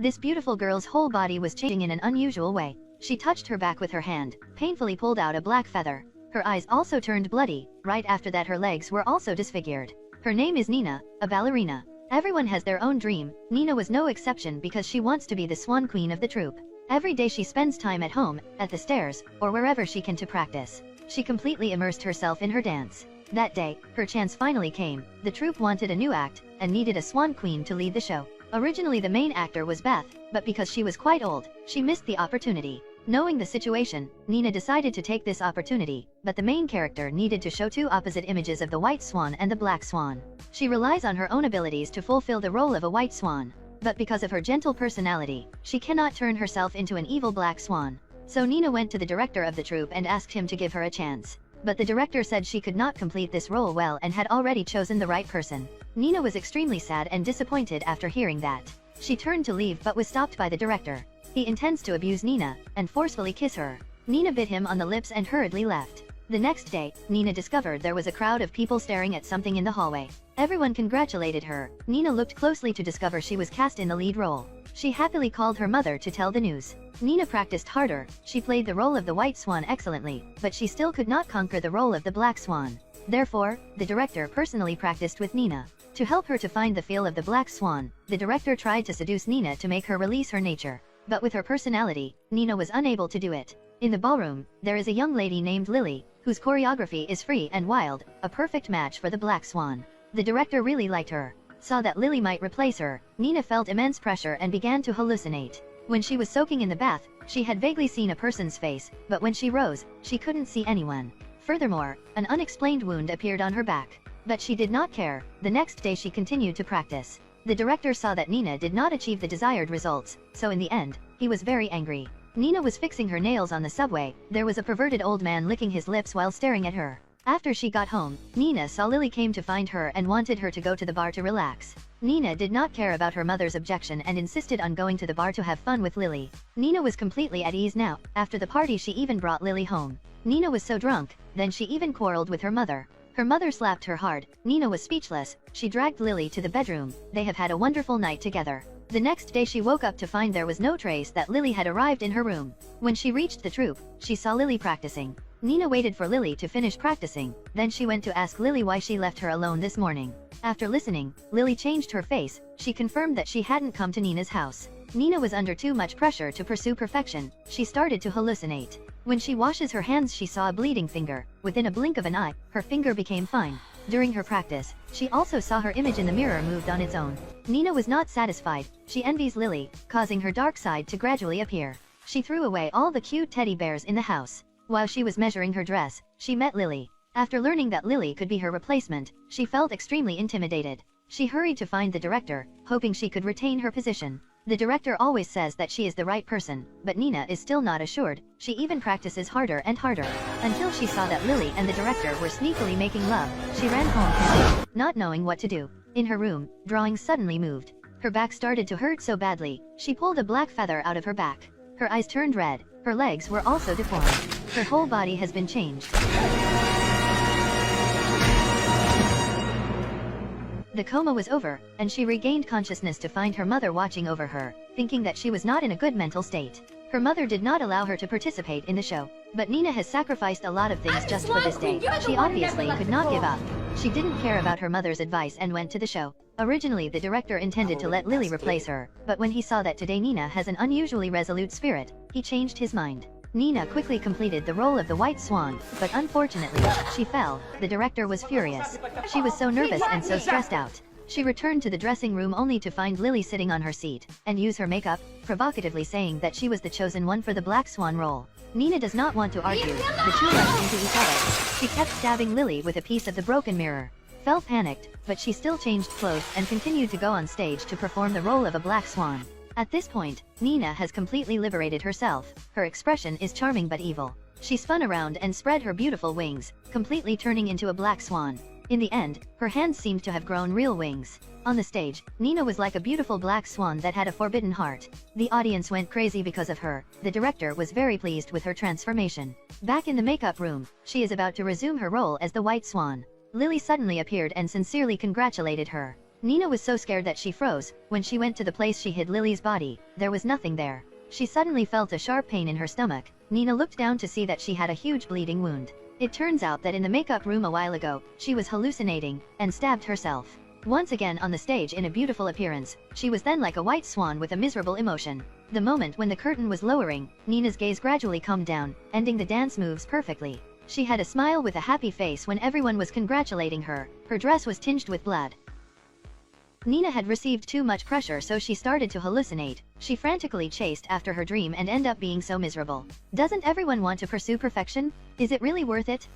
This beautiful girl's whole body was changing in an unusual way. She touched her back with her hand, painfully pulled out a black feather. Her eyes also turned bloody. Right after that her legs were also disfigured. Her name is Nina, a ballerina. Everyone has their own dream. Nina was no exception because she wants to be the swan queen of the troupe. Every day she spends time at home, at the stairs, or wherever she can to practice. She completely immersed herself in her dance. That day, her chance finally came. The troupe wanted a new act, and needed a swan queen to lead the show. Originally the main actor was Beth, but because she was quite old, she missed the opportunity. Knowing the situation, Nina decided to take this opportunity, but the main character needed to show two opposite images of the white swan and the black swan. She relies on her own abilities to fulfill the role of a white swan. But because of her gentle personality, she cannot turn herself into an evil black swan. So Nina went to the director of the troupe and asked him to give her a chance. But the director said she could not complete this role well and had already chosen the right person. Nina was extremely sad and disappointed after hearing that. She turned to leave but was stopped by the director. He intends to abuse Nina and forcefully kiss her. Nina bit him on the lips and hurriedly left. The next day, Nina discovered there was a crowd of people staring at something in the hallway. Everyone congratulated her. Nina looked closely to discover she was cast in the lead role. She happily called her mother to tell the news. Nina practiced harder. She played the role of the white swan excellently, but she still could not conquer the role of the black swan. Therefore, the director personally practiced with Nina. To help her to find the feel of the black swan, the director tried to seduce Nina to make her release her nature. But with her personality, Nina was unable to do it. In the ballroom, there is a young lady named Lily, whose choreography is free and wild, a perfect match for the black swan. The director really liked her. Saw that Lily might replace her. Nina felt immense pressure and began to hallucinate. When she was soaking in the bath, she had vaguely seen a person's face, but when she rose, she couldn't see anyone. Furthermore, an unexplained wound appeared on her back. But she did not care. The next day she continued to practice. The director saw that Nina did not achieve the desired results, so in the end, he was very angry. Nina was fixing her nails on the subway. There was a perverted old man licking his lips while staring at her. After she got home, Nina saw Lily came to find her and wanted her to go to the bar to relax. Nina did not care about her mother's objection and insisted on going to the bar to have fun with Lily. Nina was completely at ease now. After the party she even brought Lily home. Nina was so drunk, then she even quarreled with her mother. Her mother slapped her hard. Nina was speechless. She dragged Lily to the bedroom. They have had a wonderful night together. The next day she woke up to find there was no trace that Lily had arrived in her room. When she reached the troupe, she saw Lily practicing. Nina waited for Lily to finish practicing, then she went to ask Lily why she left her alone this morning. After listening, Lily changed her face. She confirmed that she hadn't come to Nina's house. Nina was under too much pressure to pursue perfection. She started to hallucinate. When she washes her hands she saw a bleeding finger. Within a blink of an eye, her finger became fine. During her practice, she also saw her image in the mirror moved on its own. Nina was not satisfied. She envies Lily, causing her dark side to gradually appear. She threw away all the cute teddy bears in the house. While she was measuring her dress, she met Lily. After learning that Lily could be her replacement, she felt extremely intimidated. She hurried to find the director, hoping she could retain her position. The director always says that she is the right person, but Nina is still not assured. She even practices harder and harder, until she saw that Lily and the director were sneakily making love. She ran home, not knowing what to do. In her room, drawings suddenly moved. Her back started to hurt so badly, she pulled a black feather out of her back. Her eyes turned red. Her legs were also deformed. Her whole body has been changed. The coma was over, and she regained consciousness to find her mother watching over her, thinking that she was not in a good mental state. Her mother did not allow her to participate in the show. But Nina has sacrificed a lot of things just for this day. She obviously could not give up. She didn't care about her mother's advice and went to the show. Originally the director intended to let Lily replace her, but when he saw that today Nina has an unusually resolute spirit, he changed his mind. Nina quickly completed the role of the white swan, but unfortunately, she fell. The director was furious. She was so nervous and so stressed out. She returned to the dressing room only to find Lily sitting on her seat, and use her makeup, provocatively saying that she was the chosen one for the black swan role. Nina does not want to argue. The two rushed into each other. She kept stabbing Lily with a piece of the broken mirror. Felt panicked, but she still changed clothes and continued to go on stage to perform the role of a black swan. At this point, Nina has completely liberated herself. Her expression is charming but evil. She spun around and spread her beautiful wings, completely turning into a black swan. In the end, her hands seemed to have grown real wings. On the stage, Nina was like a beautiful black swan that had a forbidden heart. The audience went crazy because of her. The director was very pleased with her transformation. Back in the makeup room, she is about to resume her role as the white swan. Lily suddenly appeared and sincerely congratulated her. Nina was so scared that she froze. When she went to the place she hid Lily's body, there was nothing there. She suddenly felt a sharp pain in her stomach. Nina looked down to see that she had a huge bleeding wound. It turns out that in the makeup room a while ago, she was hallucinating, and stabbed herself. Once again on the stage in a beautiful appearance, she was then like a white swan with a miserable emotion. The moment when the curtain was lowering, Nina's gaze gradually calmed down, ending the dance moves perfectly. She had a smile with a happy face when everyone was congratulating her. Her dress was tinged with blood. Nina had received too much pressure, so she started to hallucinate. She frantically chased after her dream and ended up being so miserable. Doesn't everyone want to pursue perfection? Is it really worth it?